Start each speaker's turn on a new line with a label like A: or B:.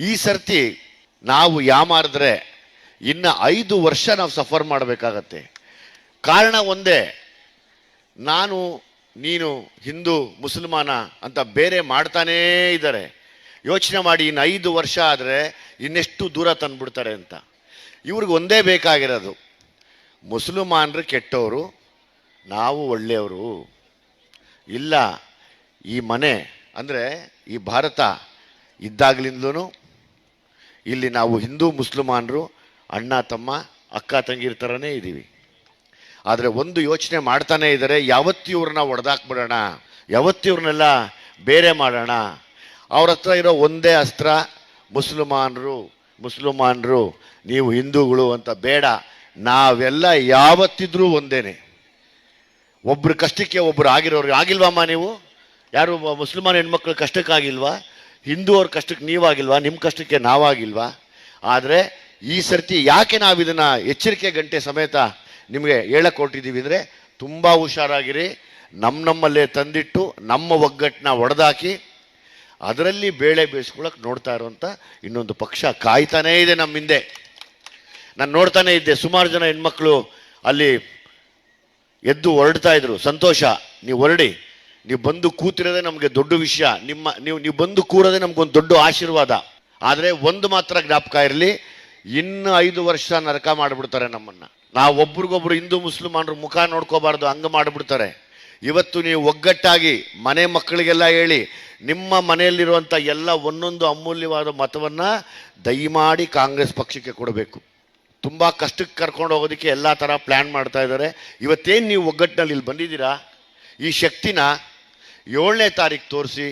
A: ಈ ಸರ್ತಿ ನಾವು ಯಾಮಾರಿದ್ರೆ ಇನ್ನು 5 ವರ್ಷ ನಾವು ಸಫರ್ ಮಾಡಬೇಕಾಗತ್ತೆ. ಕಾರಣ ಒಂದೇ, ನಾನು ನೀನು ಹಿಂದೂ ಮುಸಲ್ಮಾನ ಅಂತ ಬೇರೆ ಮಾಡ್ತಾನೇ ಇದ್ದಾರೆ. ಯೋಚನೆ ಮಾಡಿ, ಇನ್ನು 5 ವರ್ಷ ಆದರೆ ಇನ್ನೆಷ್ಟು ದೂರ ತಂದುಬಿಡ್ತಾರೆ ಅಂತ. ಇವ್ರಿಗೆ ಒಂದೇ ಬೇಕಾಗಿರೋದು, ಮುಸಲ್ಮಾನರು ಕೆಟ್ಟವರು, ನಾವು ಒಳ್ಳೆಯವರು. ಇಲ್ಲ, ಈ ಮನೆ ಅಂದರೆ ಈ ಭಾರತ ಇದ್ದಾಗಲಿಂದಲೂ ಇಲ್ಲಿ ನಾವು ಹಿಂದೂ ಮುಸಲ್ಮಾನರು ಅಣ್ಣ ತಮ್ಮ ಅಕ್ಕ ತಂಗಿರ ಥರನೇ ಇದ್ದೀವಿ. ಆದರೆ ಒಂದು ಯೋಚನೆ ಮಾಡ್ತಾನೆ ಇದ್ದಾರೆ, ಯಾವತ್ತು ಇವ್ರನ್ನ ಹೊಡೆದಾಕ್ಬಿಡೋಣ, ಯಾವತ್ತು ಇವ್ರನ್ನೆಲ್ಲ ಬೇರೆ ಮಾಡೋಣ. ಅವ್ರ ಹತ್ರ ಇರೋ ಒಂದೇ ಅಸ್ತ್ರ, ಮುಸಲ್ಮಾನರು ನೀವು ಹಿಂದೂಗಳು ಅಂತ ಬೇಡ, ನಾವೆಲ್ಲ ಯಾವತ್ತಿದ್ರೂ ಒಂದೇನೆ. ಒಬ್ರು ಕಷ್ಟಕ್ಕೆ ಒಬ್ರು ಆಗಿರೋರು ಆಗಿಲ್ವಮ್ಮ? ನೀವು ಯಾರು ಮುಸಲ್ಮಾನ್ ಹೆಣ್ಮಕ್ಳು ಕಷ್ಟಕ್ಕಾಗಿಲ್ವಾ? ಹಿಂದೂ ಅವ್ರ ಕಷ್ಟಕ್ಕೆ ನೀವಾಗಿಲ್ವಾ? ನಿಮ್ಮ ಕಷ್ಟಕ್ಕೆ ನಾವಾಗಿಲ್ವಾ? ಆದರೆ ಈ ಸರ್ತಿ ಯಾಕೆ ನಾವು ಇದನ್ನು ಎಚ್ಚರಿಕೆ ಗಂಟೆ ಸಮೇತ ನಿಮಗೆ ಹೇಳಕೊಟ್ಟಿದ್ದೀವಿ ಅಂದರೆ, ತುಂಬ ಹುಷಾರಾಗಿರಿ. ನಮ್ಮಲ್ಲೇ ತಂದಿಟ್ಟು ನಮ್ಮ ಒಗ್ಗಟ್ಟನ್ನ ಒಡೆದಾಕಿ ಅದರಲ್ಲಿ ಬೇಳೆ ಬೇಯಿಸ್ಕೊಳಕ್ಕೆ ನೋಡ್ತಾ ಇರೋಂಥ ಇನ್ನೊಂದು ಪಕ್ಷ ಕಾಯ್ತಾನೇ ಇದೆ ನಮ್ಮ ಹಿಂದೆ. ನಾನು ನೋಡ್ತಾನೆ ಇದ್ದೆ, ಸುಮಾರು ಜನ ಹೆಣ್ಮಕ್ಳು ಅಲ್ಲಿ ಎದ್ದು ಹೊರಡ್ತಾ ಇದ್ರು. ಸಂತೋಷ, ನೀವು ಹೊರಡಿ, ನೀವು ಬಂದು ಕೂತಿರೋದೇ ನಮಗೆ ದೊಡ್ಡ ವಿಷಯ, ನೀವು ಬಂದು ಕೂರೋದೇ ನಮ್ಗೊಂದು ದೊಡ್ಡ ಆಶೀರ್ವಾದ. ಆದರೆ ಒಂದು ಮಾತ್ರ ಜ್ಞಾಪಕ ಇರಲಿ, ಇನ್ನು 5 ವರ್ಷ ನರಕ ಮಾಡಿಬಿಡ್ತಾರೆ ನಮ್ಮನ್ನು. ನಾವು ಒಬ್ರಿಗೊಬ್ರು ಹಿಂದೂ ಮುಸಲ್ಮಾನರು ಮುಖ ನೋಡ್ಕೋಬಾರ್ದು, ಹಂಗೆ ಮಾಡಿಬಿಡ್ತಾರೆ. ಇವತ್ತು ನೀವು ಒಗ್ಗಟ್ಟಾಗಿ ಮನೆ ಮಕ್ಕಳಿಗೆಲ್ಲ ಹೇಳಿ, ನಿಮ್ಮ ಮನೆಯಲ್ಲಿರುವಂಥ ಎಲ್ಲ ಒಂದೊಂದು ಅಮೂಲ್ಯವಾದ ಮತವನ್ನು ದಯಮಾಡಿ ಕಾಂಗ್ರೆಸ್ ಪಕ್ಷಕ್ಕೆ ಕೊಡಬೇಕು. ತುಂಬ ಕಷ್ಟಕ್ಕೆ ಕರ್ಕೊಂಡು ಹೋಗೋದಕ್ಕೆ ಎಲ್ಲ ಥರ ಪ್ಲ್ಯಾನ್ ಮಾಡ್ತಾ ಇದ್ದಾರೆ. ಇವತ್ತೇನು ನೀವು ಒಗ್ಗಟ್ಟಿನಲ್ಲಿ ಇಲ್ಲಿ ಬಂದಿದ್ದೀರಾ, ಈ ಶಕ್ತಿನ 7ನೇ ತಾರೀಕು ತೋರಿಸಿ.